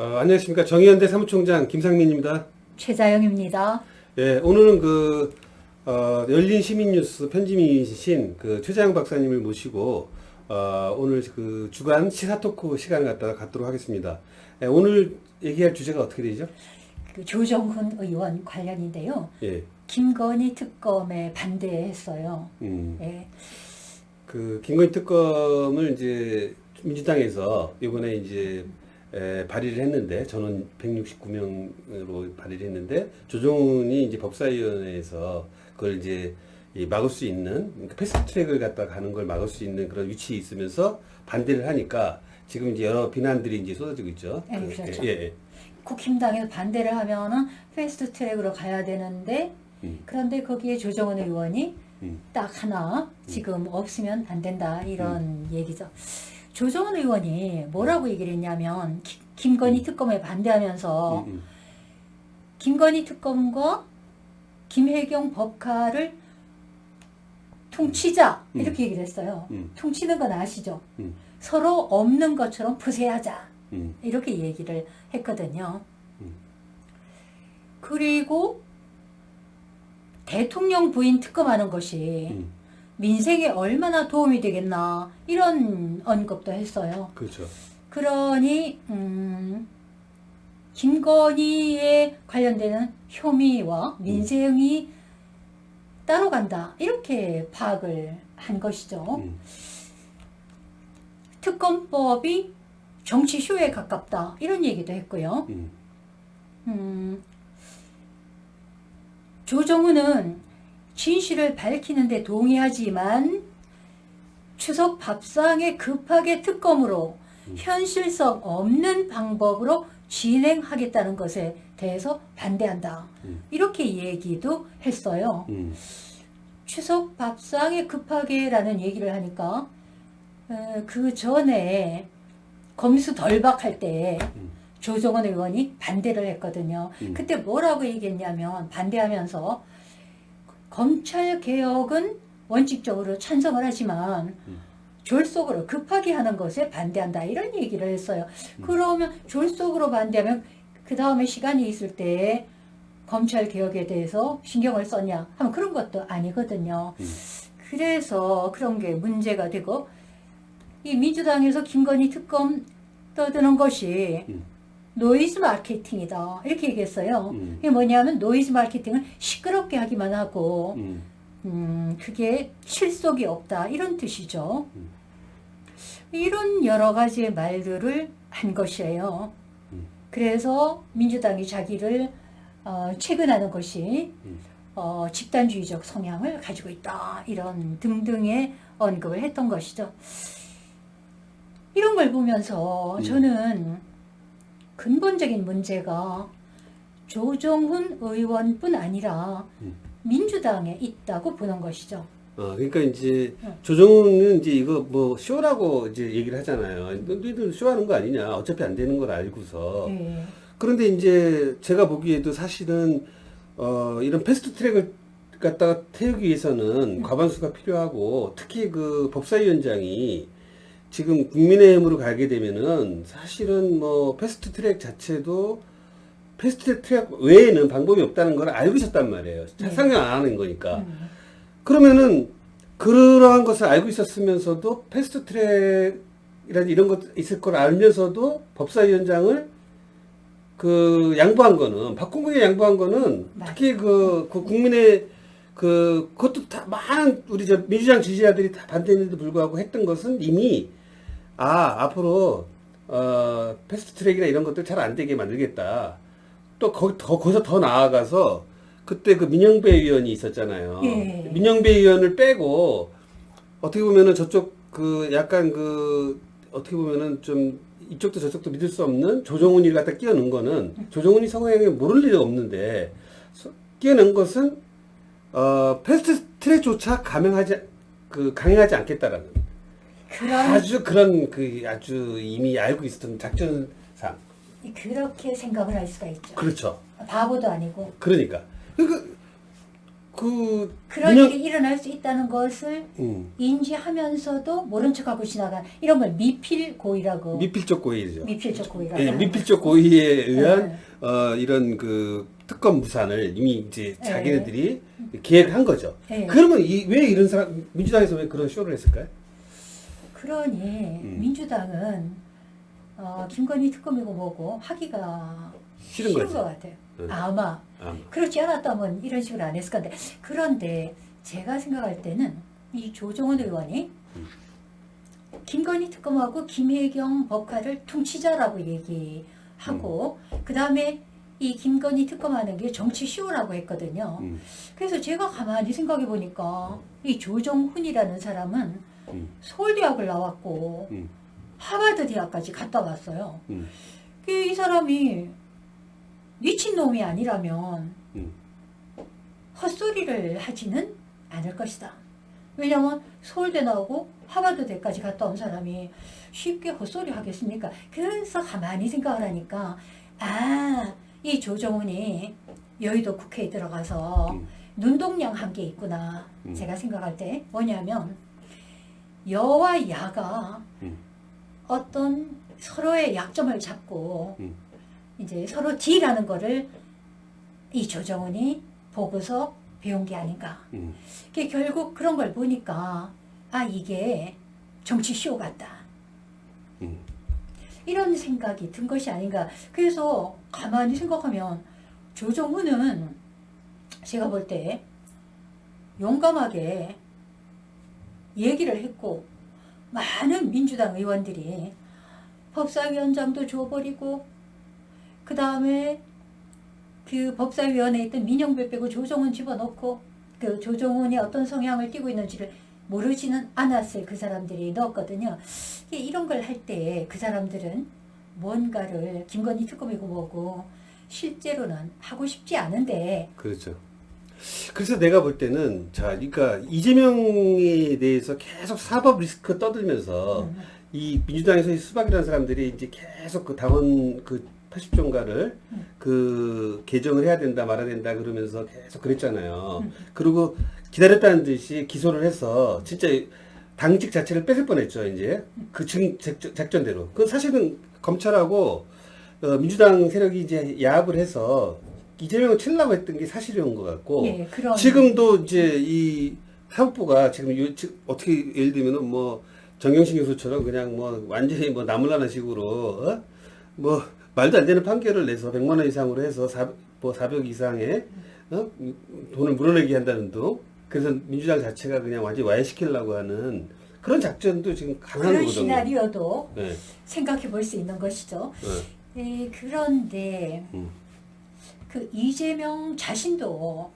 안녕하십니까. 정의연대 사무총장 김상민입니다. 최자영입니다. 예, 오늘은 열린 시민뉴스 편집인이신 최자영 박사님을 모시고, 오늘 주간 시사토크 시간을 갖도록 하겠습니다. 예, 오늘 얘기할 주제가 어떻게 되죠? 조정훈 의원 관련인데요. 예. 김건희 특검에 반대했어요. 예. 김건희 특검을 이제 민주당에서 이번에 이제 발의를 했는데, 저는 169명으로 발의를 했는데, 조정훈이 이제 법사위원회에서 그걸 이제 막을 수 있는, 그러니까 패스트 트랙을 갖다가 가는 걸 막을 수 있는 그런 위치에 있으면서 반대를 하니까 지금 이제 여러 비난들이 이제 쏟아지고 있죠. 예, 그렇죠. 예. 국힘당에서 반대를 하면은 패스트 트랙으로 가야 되는데, 그런데 거기에 조정훈 의원이 딱 하나 지금 없으면 안 된다 이런 얘기죠. 조정훈 의원이 뭐라고 얘기를 했냐면 김건희 특검에 반대하면서 김건희 특검과 김혜경 법카를 퉁치자 이렇게 얘기를 했어요. 퉁치는 건 아시죠? 서로 없는 것처럼 푸세하자 이렇게 얘기를 했거든요. 그리고 대통령 부인 특검하는 것이 민생에 얼마나 도움이 되겠나 이런 언급도 했어요. 그렇죠. 그러니 김건희에 관련되는 혐의와 민생이 따로 간다 이렇게 파악을 한 것이죠. 특검법이 정치 쇼에 가깝다 이런 얘기도 했고요. 조정훈은 진실을 밝히는데 동의하지만 추석 밥상에 급하게 특검으로 현실성 없는 방법으로 진행하겠다는 것에 대해서 반대한다. 이렇게 얘기도 했어요. 추석 밥상에 급하게라는 얘기를 하니까 그 전에 검수 덜박할 때 조정훈 의원이 반대를 했거든요. 그때 뭐라고 얘기했냐면 반대하면서 검찰개혁은 원칙적으로 찬성을 하지만 졸속으로 급하게 하는 것에 반대한다 이런 얘기를 했어요. 그러면 졸속으로 반대하면 그 다음에 시간이 있을 때 검찰개혁에 대해서 신경을 썼냐 하면 그런 것도 아니거든요. 그래서 그런 게 문제가 되고 이 민주당에서 김건희 특검 떠드는 것이 노이즈 마케팅이다 이렇게 얘기했어요. 이게 뭐냐면 노이즈 마케팅은 시끄럽게 하기만 하고 그게 실속이 없다 이런 뜻이죠. 이런 여러 가지의 말들을 한 것이에요. 그래서 민주당이 자기를 체근하는 것이 집단주의적 성향을 가지고 있다 이런 등등의 언급을 했던 것이죠. 이런 걸 보면서 저는 근본적인 문제가 조정훈 의원뿐 아니라 민주당에 있다고 보는 것이죠. 그러니까 이제 조정훈은 이제 이거 뭐 쇼라고 이제 얘기를 하잖아요. 너희들 쇼하는 거 아니냐. 어차피 안 되는 걸 알고서. 네. 그런데 이제 제가 보기에도 사실은 이런 패스트 트랙을 갖다가 태우기 위해서는 과반수가 필요하고 특히 법사위원장이 지금 국민의힘으로 가게 되면은 사실은 뭐 패스트 트랙 자체도 패스트 트랙 외에는 방법이 없다는 걸 알고 있었단 말이에요. 상상 안 하는 거니까. 그러면은 그러한 것을 알고 있었으면서도 패스트 트랙이라는 이런 것 있을 걸 알면서도 법사위원장을 양보한 거는 박홍근이 양보한 거는 특히 국민의 그것도 다 많은 우리 민주당 지지자들이 다 반대했는데도 불구하고 했던 것은 이미 앞으로 패스트 트랙이나 이런 것들 잘 안 되게 만들겠다. 또 거기서 더 나아가서 그때 민영배 의원이 있었잖아요. 예. 민영배 의원을 빼고 어떻게 보면은 저쪽 약간 어떻게 보면은 좀 이쪽도 저쪽도 믿을 수 없는 조정훈이를 갖다 끼워넣은 거는 조정훈이 성향에 모를 일이 없는데 끼워넣은 것은 패스트 트랙조차 강행하지 않겠다라는 아주 아주 이미 알고 있었던 작전상 그렇게 생각을 할 수가 있죠. 그렇죠. 바보도 아니고. 그러니까 그런 일이 일어날 수 있다는 것을 인지하면서도 모른 척하고 지나간 이런 걸 미필고의라고. 미필적 고의죠. 미필적 고의라고. 예, 미필적 고의에 의한 이런 그 특검 무산을 이미 이제 자기네들이 계획한 거죠. 그러면 왜 이런 사람 민주당에서 왜 그런 쇼를 했을까요? 그러니 민주당은 김건희 특검이고 뭐고 하기가 싫은 것 같아요. 아마 그렇지 않았다면 이런 식으로 안 했을 건데. 그런데 제가 생각할 때는 이 조정훈 의원이 김건희 특검하고 김혜경 법관을 퉁치자라고 얘기하고 그 다음에 이 김건희 특검하는 게 정치 쇼라고 했거든요. 그래서 제가 가만히 생각해 보니까 이 조정훈이라는 사람은 서울대학을 나왔고 하버드 대학까지 갔다 왔어요. 이 사람이 미친놈이 아니라면 헛소리를 하지는 않을 것이다. 왜냐하면 서울대 나오고 하버드대까지 갔다 온 사람이 쉽게 헛소리 하겠습니까? 그래서 가만히 생각을 하니까 이 조정훈이 여의도 국회에 들어가서 눈동냥 한 게 있구나. 제가 생각할 때 뭐냐면 여와 야가 어떤 서로의 약점을 잡고 이제 서로 딜하는 거를 이 조정훈이 보고서 배운 게 아닌가. 결국 그런 걸 보니까 이게 정치쇼 같다. 이런 생각이 든 것이 아닌가. 그래서 가만히 생각하면 조정훈은 제가 볼 때 용감하게 얘기를 했고 많은 민주당 의원들이 법사위원장도 줘버리고 그 다음에 그 법사위원회에 있던 민영배 빼고 조정훈 집어넣고 그 조정훈이 어떤 성향을 띠고 있는지를 모르지는 않았을 그 사람들이 넣었거든요. 이런 걸 할 때 그 사람들은 뭔가를 김건희 특검이고 뭐고 실제로는 하고 싶지 않은데. 그렇죠. 그래서 내가 볼 때는 그러니까 이재명에 대해서 계속 사법 리스크 떠들면서 이 민주당에서 수박이라는 사람들이 이제 계속 그 당원 그 80조인가를 그 개정을 해야 된다 말아야 된다 그러면서 계속 그랬잖아요. 그리고 기다렸다는 듯이 기소를 해서 진짜 당직 자체를 뺏을 뻔했죠. 이제 그 작전대로. 그 사실은 검찰하고 민주당 세력이 이제 야합을 해서 이재명을 치려고 했던 게 사실인 것 같고 지금도 이제 이 사법부가 지금 어떻게 예를 들면은 뭐 정경심 교수처럼 그냥 뭐 완전히 뭐 나몰라는 식으로 뭐 말도 안 되는 판결을 내서 100만 원 이상으로 해서 400 이상의 돈을 물어내게 한다는 둥. 그래서 민주당 자체가 그냥 완전히 와해시키려고 하는 그런 작전도 지금 가능한 그런 거거든요. 시나리오도 생각해 볼 수 있는 것이죠. 그런데 그 이재명 자신도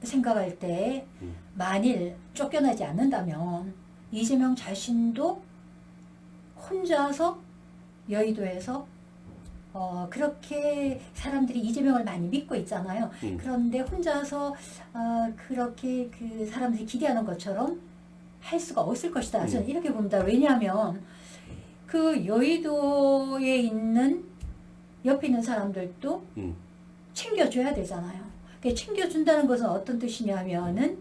생각할 때 만일 쫓겨나지 않는다면 이재명 자신도 혼자서 여의도에서 그렇게 사람들이 이재명을 많이 믿고 있잖아요. 그런데 혼자서 그렇게 그 사람들이 기대하는 것처럼 할 수가 없을 것이다. 저는 이렇게 봅니다. 왜냐하면 그 여의도에 있는 옆에 있는 사람들도 챙겨줘야 되잖아요. 챙겨준다는 것은 어떤 뜻이냐면은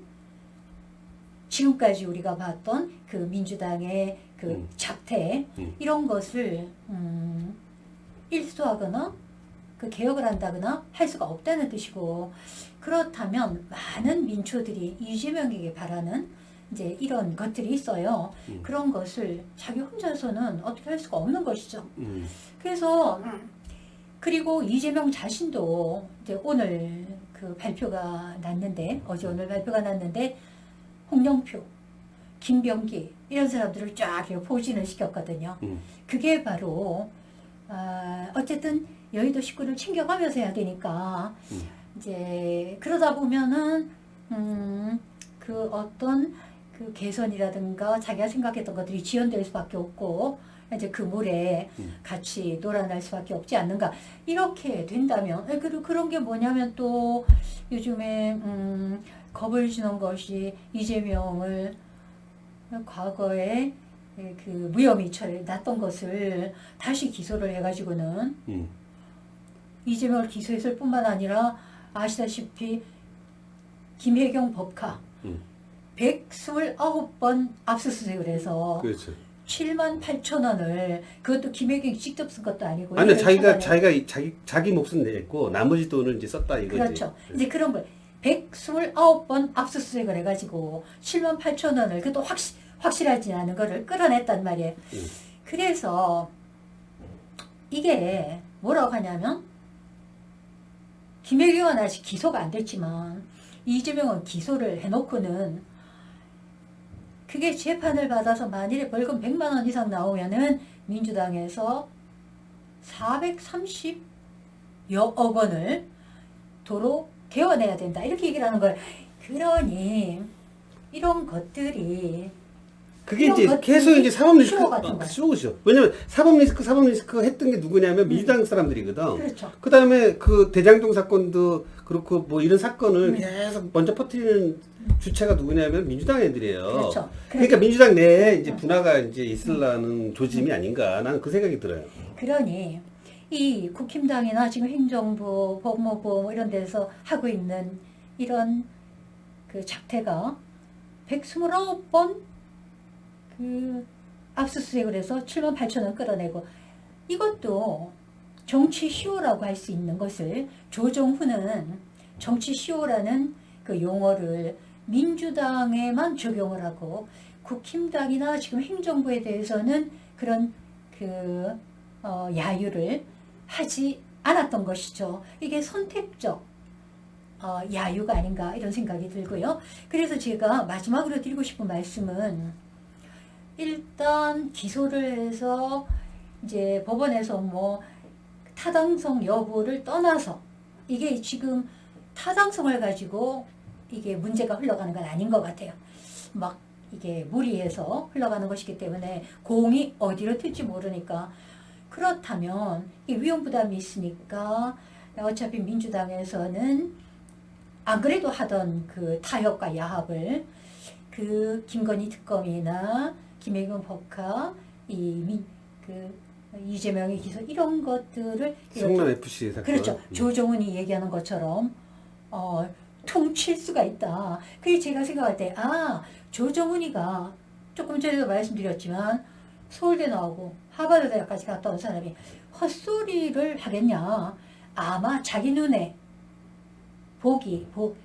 지금까지 우리가 봤던 그 민주당의 그 작태 이런 것을 일소하거나 그 개혁을 한다거나 할 수가 없다는 뜻이고, 그렇다면 많은 민초들이 이재명에게 바라는 이제 이런 것들이 있어요. 그런 것을 자기 혼자서는 어떻게 할 수가 없는 것이죠. 그래서 그리고 이재명 자신도 이제 오늘 그 발표가 났는데, 어제 오늘 발표가 났는데 홍영표, 김병기 이런 사람들을 쫙 포진을 시켰거든요. 그게 바로 어쨌든 여의도 식구를 챙겨가면서 해야 되니까 이제 그러다 보면은 그 어떤 그 개선이라든가 자기가 생각했던 것들이 지연될 수밖에 없고 이제 그 물에 같이 놀아날 수밖에 없지 않는가, 이렇게 된다면. 그리고 그런 게 뭐냐면 또 요즘에 겁을 주는 것이 이재명을 과거에 그 무혐의 처리 났던 것을 다시 기소를 해가지고는 이재명을 기소했을 뿐만 아니라 아시다시피 김혜경 법카 음. 129번 압수수색을 해서 그렇죠. 78,000원을 그것도 김혜경이 직접 쓴 것도 아니고 아니, 이런 자기 몫은 냈고, 나머지 돈을 이제 썼다 이거지. 그렇죠. 이제 그런 걸 129번 압수수색을 해가지고 78,000원을 그것도 확실하지 않은 거를 끌어냈단 말이에요. 그래서 이게 뭐라고 하냐면 김혜경은 아직 기소가 안 됐지만 이재명은 기소를 해놓고는 그게 재판을 받아서 만일에 벌금 100만 원 이상 나오면은 민주당에서 430여억 원을 도로 개원해야 된다 이렇게 얘기를 하는 거예요. 그러니 이런 것들이 그게 이런 이제 것들이 계속 이제 사법 리스크, 쇼 같은 거야. 쇼죠. 왜냐면 사법 리스크 했던 게 누구냐면 민주당 사람들이거든. 그렇죠. 그 다음에 그 대장동 사건도 그렇고 뭐 이런 사건을 계속 먼저 퍼뜨리는 주체가 누구냐면 민주당 애들이에요. 그렇죠. 그러니까 민주당 내에 이제 분화가 이제 있으려는 조짐이 아닌가. 나는 그 생각이 들어요. 그러니 이 국힘당이나 지금 행정부, 법무부 뭐 이런 데서 하고 있는 이런 그 작태가 129번 그 압수수색을 해서 78,000원 끌어내고 이것도 정치 시효라고 할 수 있는 것을 조정훈은 정치 시효라는 그 용어를 민주당에만 적용을 하고 국힘당이나 지금 행정부에 대해서는 그런 야유를 하지 않았던 것이죠. 이게 선택적 야유가 아닌가 이런 생각이 들고요. 그래서 제가 마지막으로 드리고 싶은 말씀은 일단 기소를 해서 이제 법원에서 뭐 타당성 여부를 떠나서 이게 지금 타당성을 가지고 이게 문제가 흘러가는 건 아닌 것 같아요. 막 이게 무리해서 흘러가는 것이기 때문에 공이 어디로 튈지 모르니까 그렇다면 이 위험 부담이 있으니까 어차피 민주당에서는 안 그래도 하던 그 타협과 야합을 그 김건희 특검이나 김혜경 법카 이재명의 기소 이런 것들을 성남 FC 사건. 그렇죠. 조정훈이 얘기하는 것처럼 퉁칠 수가 있다. 그게 제가 생각할 때 조정훈이가 조금 전에도 말씀드렸지만 서울대 나오고 하버드 대학까지 갔다 온 사람이 헛소리를 하겠냐. 아마 자기 눈에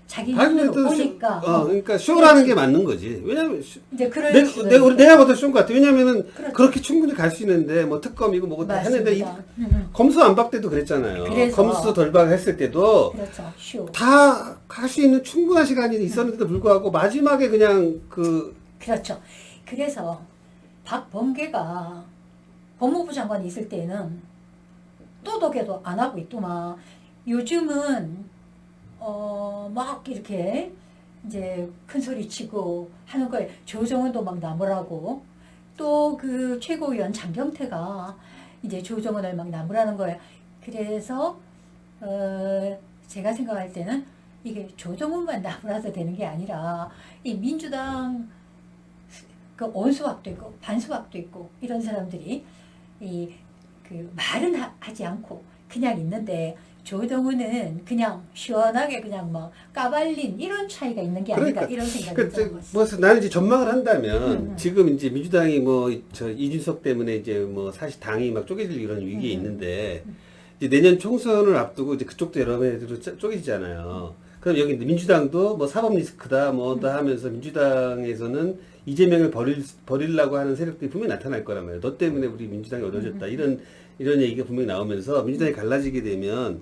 자기 눈으로 보니까 그러니까 쇼라는 게 맞는 거지. 왜냐면 이제 내가 봐도 쇼인 것 같아. 왜냐면은 그렇죠. 그렇게 충분히 갈 수 있는데 뭐 특검이고 뭐고 다 했는데 검수 안박 때도 그랬잖아요. 그래서, 검수 돌박 했을 때도 그렇죠. 쇼. 다 갈 수 있는 충분한 시간이 있었는데도 불구하고 마지막에 그냥 그렇죠. 그래서 박범계가 법무부 장관이 있을 때는 또독해도 안 하고 있더만 요즘은 막 이렇게 이제 큰 소리 치고 하는 거에 조정은도 막 나무라고 또 그 최고위원 장경태가 이제 조정은을 막 나무라는 거예요. 그래서 제가 생각할 때는 이게 조정은만 나무라도 되는 게 아니라 이 민주당 그 온수학도 있고 반수학도 있고 이런 사람들이 말은 하지 않고 그냥 있는데 조정훈은 그냥 시원하게 그냥 뭐 까발린 이런 차이가 있는 게 아닐까 이런 생각이 드는 거죠. 나는 이제 전망을 한다면 지금 이제 민주당이 이준석 때문에 이제 사실 당이 막 쪼개질 이런 위기에 있는데 이제 내년 총선을 앞두고 이제 그쪽도 여러 매로 쪼개지잖아요. 그럼 여기 민주당도 사법 리스크다 다 하면서 민주당에서는 이재명을 버리려고 하는 세력들이 분명히 나타날 거란 말이에요. 너 때문에 우리 민주당이 어려졌다. 이런 얘기가 분명히 나오면서 민주당이 갈라지게 되면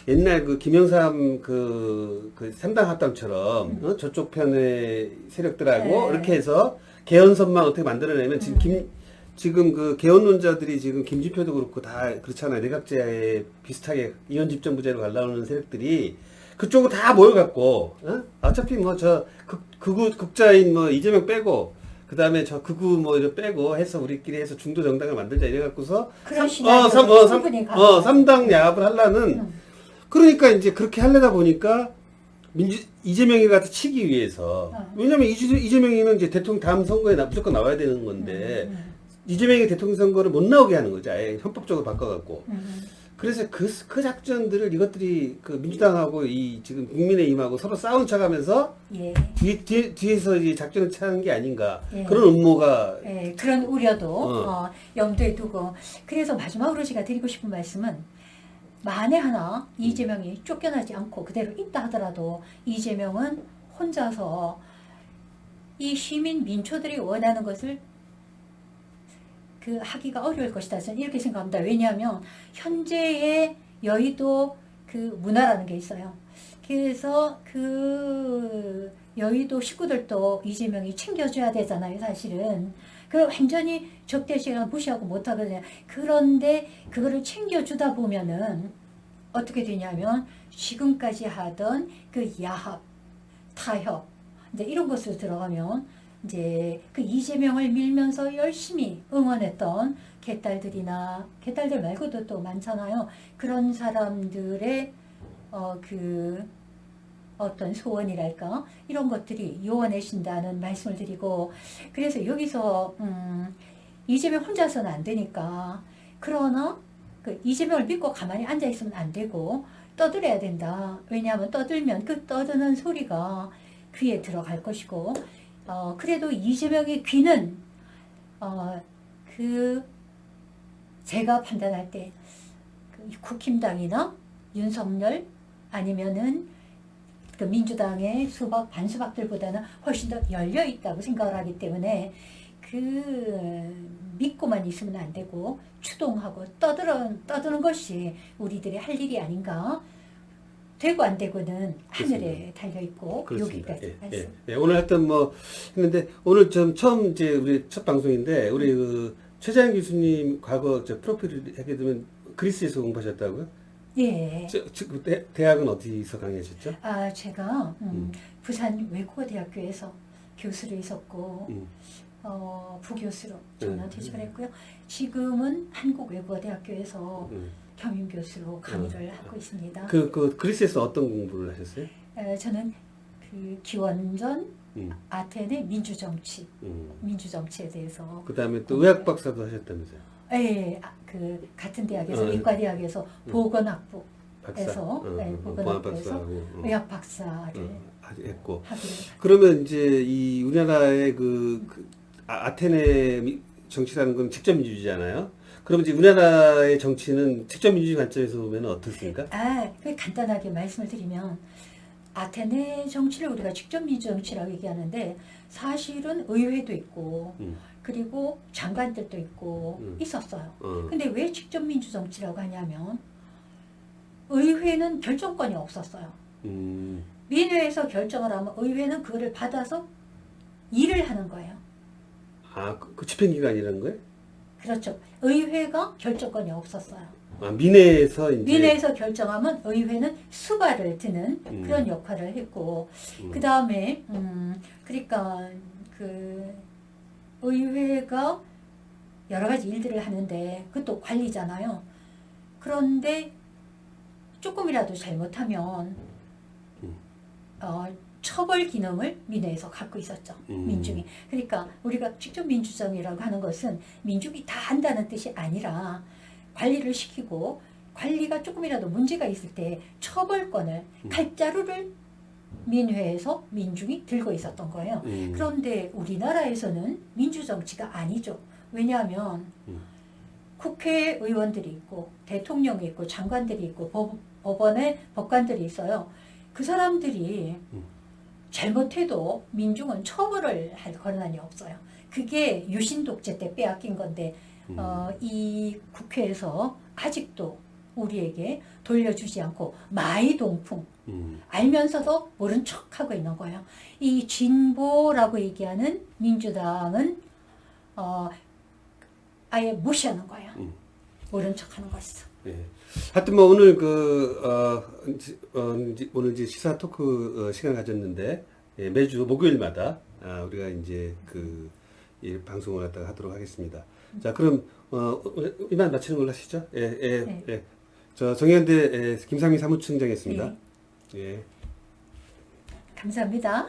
옛날 그 김영삼 그 3당 합당처럼 저쪽 편의 세력들하고 이렇게 해서 개헌선만 어떻게 만들어내면 지금 그 개헌론자들이 지금 김진표도 그렇고 다 그렇잖아요. 내각제에 비슷하게 이원 집정부제로 갈라오는 세력들이 그쪽으로 다 모여갖고 어차피 극자인 이재명 빼고 그 다음에 저 극우 이거 빼고 해서 우리끼리 해서 중도 정당을 만들자 이래갖고서 3당 야합을 하려는 그러니까 이제 그렇게 하려다 보니까 이재명이 같이 치기 위해서 왜냐면 이재명이는 이제 대통령 다음 선거에 무조건 나와야 되는 건데 이재명이 대통령 선거를 못 나오게 하는 거죠. 아예 헌법적으로 바꿔갖고 그래서 그 작전들을 이것들이 그 민주당하고 이 지금 국민의힘하고 서로 싸운 척하면서 예. 뒤에서 이 작전을 짜는 게 아닌가 예. 그런 음모가 예, 그런 우려도 어. 염두에 두고 그래서 마지막으로 제가 드리고 싶은 말씀은 만에 하나 이재명이 쫓겨나지 않고 그대로 있다 하더라도 이재명은 혼자서 이 시민 민초들이 원하는 것을 그 하기가 어려울 것이다. 저는 이렇게 생각합니다. 왜냐하면 현재의 여의도 그 문화라는 게 있어요. 그래서 그 여의도 식구들도 이재명이 챙겨줘야 되잖아요, 사실은. 그걸 완전히 적대시간 무시하고 못하거든요. 그런데 그거를 챙겨주다 보면은 어떻게 되냐면 지금까지 하던 그 야합, 타협, 이제 이런 것으로 들어가면 이제 그 이재명을 밀면서 열심히 응원했던 개딸들 말고도 또 많잖아요. 그런 사람들의 그 어떤 소원이랄까 이런 것들이 요원해진다는 말씀을 드리고 그래서 여기서 이재명 혼자서는 안 되니까 그러나 그 이재명을 믿고 가만히 앉아 있으면 안 되고 떠들어야 된다. 왜냐하면 떠들면 그 떠드는 소리가 귀에 들어갈 것이고 그래도 이재명의 귀는 그 제가 판단할 때 그 국힘당이나 윤석열 아니면은 그 민주당의 반수박들보다는 훨씬 더 열려 있다고 생각을 하기 때문에 그 믿고만 있으면 안 되고 추동하고 떠드는 것이 우리들의 할 일이 아닌가. 되고 안 되고는 하늘에 달려 있고 여기까지 말씀. 예. 오늘 하여튼 뭐 했는데 오늘 좀 처음 이제 우리 첫 방송인데 우리 그 최자연 교수님 과거 저 프로필을 하게 되면 그리스에서 공부하셨다고요? 예. 지금 대학은 어디서 강의하셨죠? 제가 부산 외국어대학교에서 교수로 있었고 부교수로 저는 퇴직을 했고요. 지금은 한국외국어대학교에서 겸임교수로 강의를 하고 있습니다. 그 그리스에서 어떤 공부를 하셨어요? 저는 그 기원전 아테네 민주정치, 민주정치에 대해서. 그 다음에 또 의학 박사도 하셨다면서요? 예, 그 같은 대학에서 의과대학에서 보건학부에서 보건학부에서 의학 박사를 했고. 하기로. 그러면 이제 이 우리나라의 아테네 정치라는 건 직접 민주주의잖아요. 그럼 이제 우리나라의 정치는 직접 민주주의 관점에서 보면 어떻습니까? 그 간단하게 말씀을 드리면 아테네 정치를 우리가 직접 민주정치라고 얘기하는데 사실은 의회도 있고 그리고 장관들도 있고 있었어요. 근데 왜 직접 민주정치라고 하냐면 의회는 결정권이 없었어요. 민회에서 결정을 하면 의회는 그거를 받아서 일을 하는 거예요. 그 집행기관이라는 거예요? 그렇죠. 의회가 결정권이 없었어요. 민회에서 결정하면 의회는 수발을 드는 그런 역할을 했고 그 다음에 그러니까 그 의회가 여러 가지 일들을 하는데 그것도 관리잖아요. 그런데 조금이라도 잘못하면 처벌 기능을 민회에서 갖고 있었죠. 민중이. 그러니까 우리가 직접 민주정이라고 하는 것은 민중이 다 한다는 뜻이 아니라 관리를 시키고 관리가 조금이라도 문제가 있을 때 처벌권을 칼자루를 민회에서 민중이 들고 있었던 거예요. 그런데 우리나라에서는 민주정치가 아니죠. 왜냐하면 국회의원들이 있고 대통령이 있고 장관들이 있고 법원에 법관들이 있어요. 그 사람들이 잘못해도 민중은 처벌을 할 권한이 없어요. 그게 유신 독재 때 빼앗긴 건데 이 국회에서 아직도 우리에게 돌려주지 않고 마이동풍 알면서도 모른 척하고 있는 거예요. 이 진보라고 얘기하는 민주당은 아예 무시하는 거예요. 모른 척하는 것이죠. 예. 하여튼 뭐 오늘 오늘 이제 시사 토크 시간 가졌는데 매주 목요일마다 우리가 이제 이 방송을 갖다가 하도록 하겠습니다. 자, 그럼 이만 마치는 걸로 하시죠. 네. 저 정의연대 김상민 사무총장이었습니다. 네. 예. 감사합니다.